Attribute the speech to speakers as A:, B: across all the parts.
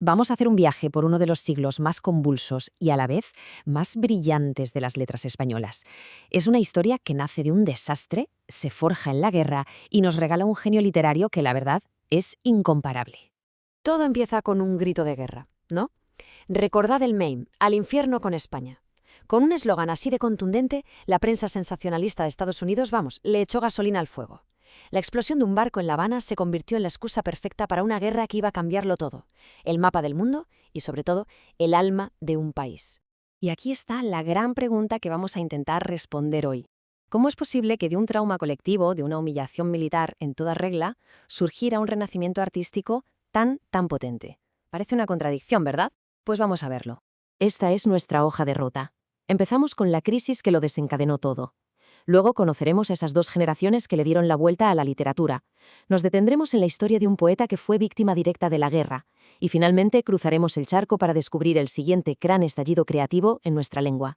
A: Vamos a hacer un viaje por uno de los siglos más convulsos y a la vez más brillantes de las letras españolas. Es una historia que nace de un desastre, se forja en la guerra y nos regala un genio literario que, la verdad, es incomparable.
B: Todo empieza con un grito de guerra, ¿no? Recordad el Maine, al infierno con España. Con un eslogan así de contundente, la prensa sensacionalista de Estados Unidos, le echó gasolina al fuego. La explosión de un barco en La Habana se convirtió en la excusa perfecta para una guerra que iba a cambiarlo todo, el mapa del mundo y, sobre todo, el alma de un país.
A: Y aquí está la gran pregunta que vamos a intentar responder hoy. ¿Cómo es posible que de un trauma colectivo, de una humillación militar en toda regla, surgiera un renacimiento artístico tan potente? Parece una contradicción, ¿verdad? Pues vamos a verlo. Esta es nuestra hoja de ruta. Empezamos con la crisis que lo desencadenó todo. Luego conoceremos a esas dos generaciones que le dieron la vuelta a la literatura. Nos detendremos en la historia de un poeta que fue víctima directa de la guerra. Y finalmente cruzaremos el charco para descubrir el siguiente gran estallido creativo en nuestra lengua.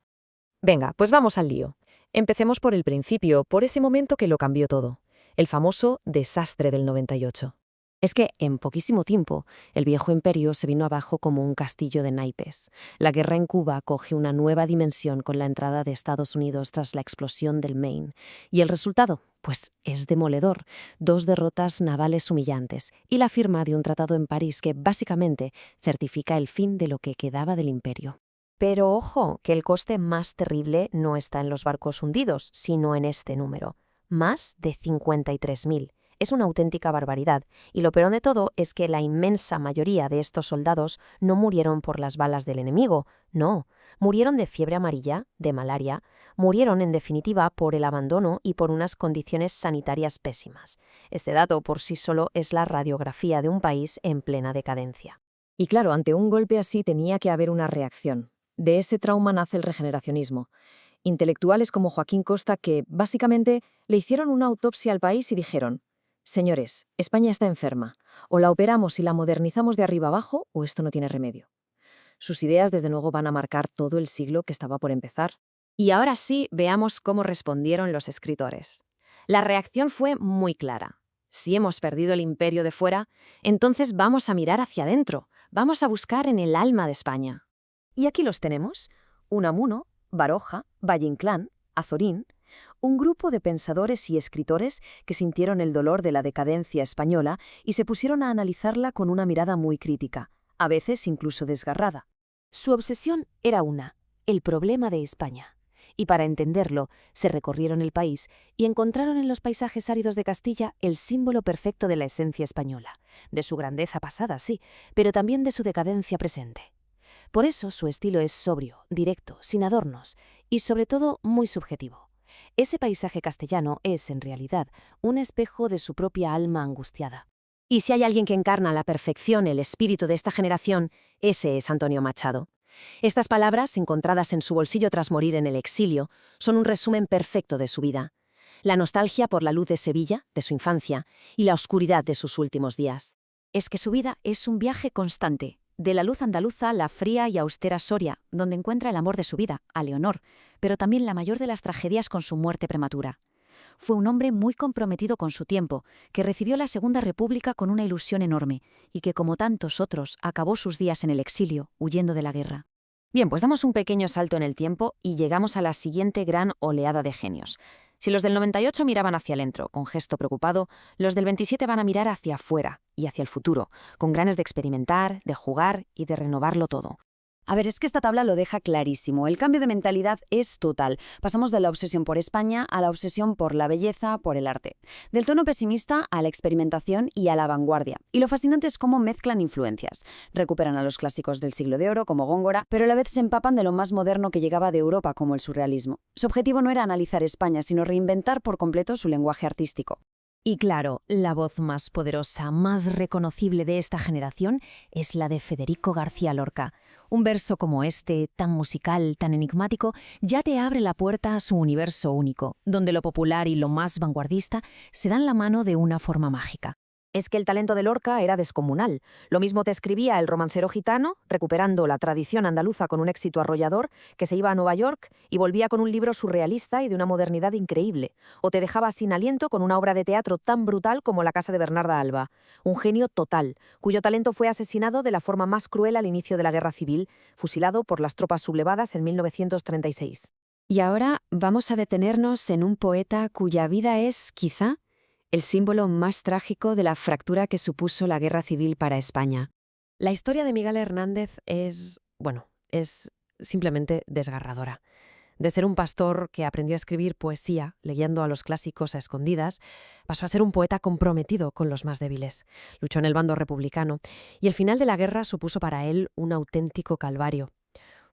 B: Venga, pues vamos al lío. Empecemos por el principio, por ese momento que lo cambió todo. El famoso desastre del 98.
A: Es que, en poquísimo tiempo, el viejo imperio se vino abajo como un castillo de naipes. La guerra en Cuba coge una nueva dimensión con la entrada de Estados Unidos tras la explosión del Maine. ¿Y el resultado? Pues es demoledor. 2 derrotas navales humillantes y la firma de un tratado en París que, básicamente, certifica el fin de lo que quedaba del imperio.
B: Pero ojo, que el coste más terrible no está en los barcos hundidos, sino en este número. Más de 53.000. Es una auténtica barbaridad, y lo peor de todo es que la inmensa mayoría de estos soldados no murieron por las balas del enemigo, no, murieron de fiebre amarilla, de malaria, murieron en definitiva por el abandono y por unas condiciones sanitarias pésimas. Este dato por sí solo es la radiografía de un país en plena decadencia.
A: Y claro, ante un golpe así tenía que haber una reacción. De ese trauma nace el regeneracionismo. Intelectuales como Joaquín Costa que, básicamente, le hicieron una autopsia al país y dijeron: señores, España está enferma. O la operamos y la modernizamos de arriba abajo, o esto no tiene remedio. Sus ideas, desde luego, van a marcar todo el siglo que estaba por empezar. Y ahora sí, veamos cómo respondieron los escritores. La reacción fue muy clara. Si hemos perdido el imperio de fuera, entonces vamos a mirar hacia adentro, vamos a buscar en el alma de España. Y aquí los tenemos: Unamuno, Baroja, Valle-Inclán, Azorín, un grupo de pensadores y escritores que sintieron el dolor de la decadencia española y se pusieron a analizarla con una mirada muy crítica, a veces incluso desgarrada. Su obsesión era el problema de España. Y para entenderlo, se recorrieron el país y encontraron en los paisajes áridos de Castilla el símbolo perfecto de la esencia española, de su grandeza pasada, sí, pero también de su decadencia presente. Por eso su estilo es sobrio, directo, sin adornos y sobre todo muy subjetivo. Ese paisaje castellano es, en realidad, un espejo de su propia alma angustiada. Y si hay alguien que encarna a la perfección el espíritu de esta generación, ese es Antonio Machado. Estas palabras, encontradas en su bolsillo tras morir en el exilio, son un resumen perfecto de su vida. La nostalgia por la luz de Sevilla, de su infancia, y la oscuridad de sus últimos días. Es que su vida es un viaje constante, de la luz andaluza a la fría y austera Soria, donde encuentra el amor de su vida, a Leonor, pero también la mayor de las tragedias con su muerte prematura. Fue un hombre muy comprometido con su tiempo, que recibió la Segunda República con una ilusión enorme y que, como tantos otros, acabó sus días en el exilio, huyendo de la guerra. Bien, pues damos un pequeño salto en el tiempo y llegamos a la siguiente gran oleada de genios. Si los del 98 miraban hacia adentro, con gesto preocupado, los del 27 van a mirar hacia afuera y hacia el futuro, con ganas de experimentar, de jugar y de renovarlo todo. A ver, es que esta tabla lo deja clarísimo. El cambio de mentalidad es total. Pasamos de la obsesión por España a la obsesión por la belleza, por el arte. Del tono pesimista a la experimentación y a la vanguardia. Y lo fascinante es cómo mezclan influencias. Recuperan a los clásicos del siglo de oro, como Góngora, pero a la vez se empapan de lo más moderno que llegaba de Europa, como el surrealismo. Su objetivo no era analizar España, sino reinventar por completo su lenguaje artístico. Y claro, la voz más poderosa, más reconocible de esta generación es la de Federico García Lorca. Un verso como este, tan musical, tan enigmático, ya te abre la puerta a su universo único, donde lo popular y lo más vanguardista se dan la mano de una forma mágica. Es que el talento de Lorca era descomunal. Lo mismo te escribía El romancero gitano, recuperando la tradición andaluza con un éxito arrollador, que se iba a Nueva York y volvía con un libro surrealista y de una modernidad increíble. O te dejaba sin aliento con una obra de teatro tan brutal como La casa de Bernarda Alba. Un genio total, cuyo talento fue asesinado de la forma más cruel al inicio de la Guerra Civil, fusilado por las tropas sublevadas en 1936.
B: Y ahora vamos a detenernos en un poeta cuya vida es, quizá, el símbolo más trágico de la fractura que supuso la Guerra Civil para España. La historia de Miguel Hernández es simplemente desgarradora. De ser un pastor que aprendió a escribir poesía, leyendo a los clásicos a escondidas, pasó a ser un poeta comprometido con los más débiles. Luchó en el bando republicano y el final de la guerra supuso para él un auténtico calvario.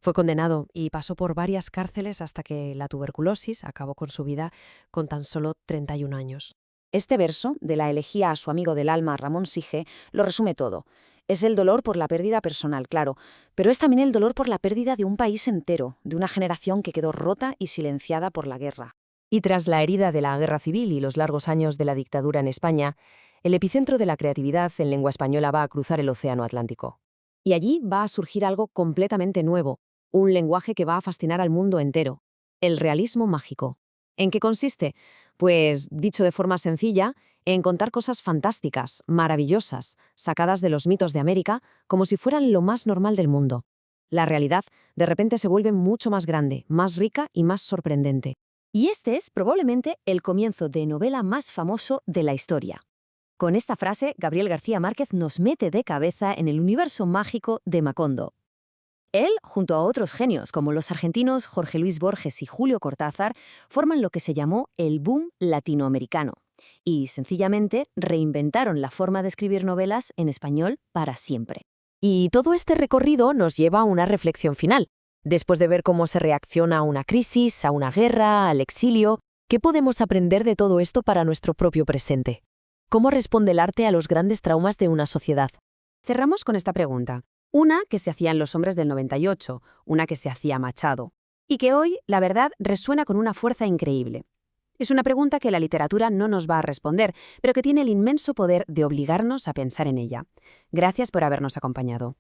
B: Fue condenado y pasó por varias cárceles hasta que la tuberculosis acabó con su vida con tan solo 31 años.
A: Este verso, de la elegía a su amigo del alma Ramón Sige, lo resume todo. Es el dolor por la pérdida personal, claro, pero es también el dolor por la pérdida de un país entero, de una generación que quedó rota y silenciada por la guerra.
B: Y tras la herida de la Guerra Civil y los largos años de la dictadura en España, el epicentro de la creatividad en lengua española va a cruzar el Océano Atlántico.
A: Y allí va a surgir algo completamente nuevo, un lenguaje que va a fascinar al mundo entero: el realismo mágico. ¿En qué consiste? Pues, dicho de forma sencilla, en contar cosas fantásticas, maravillosas, sacadas de los mitos de América, como si fueran lo más normal del mundo. La realidad, de repente, se vuelve mucho más grande, más rica y más sorprendente. Y este es probablemente el comienzo de novela más famoso de la historia. Con esta frase, Gabriel García Márquez nos mete de cabeza en el universo mágico de Macondo. Él, junto a otros genios como los argentinos Jorge Luis Borges y Julio Cortázar, forman lo que se llamó el boom latinoamericano y, sencillamente, reinventaron la forma de escribir novelas en español para siempre.
B: Y todo este recorrido nos lleva a una reflexión final. Después de ver cómo se reacciona a una crisis, a una guerra, al exilio, ¿qué podemos aprender de todo esto para nuestro propio presente? ¿Cómo responde el arte a los grandes traumas de una sociedad?
A: Cerramos con esta pregunta. Una que se hacían los hombres del 98, una que se hacía Machado, y que hoy, la verdad, resuena con una fuerza increíble. Es una pregunta que la literatura no nos va a responder, pero que tiene el inmenso poder de obligarnos a pensar en ella. Gracias por habernos acompañado.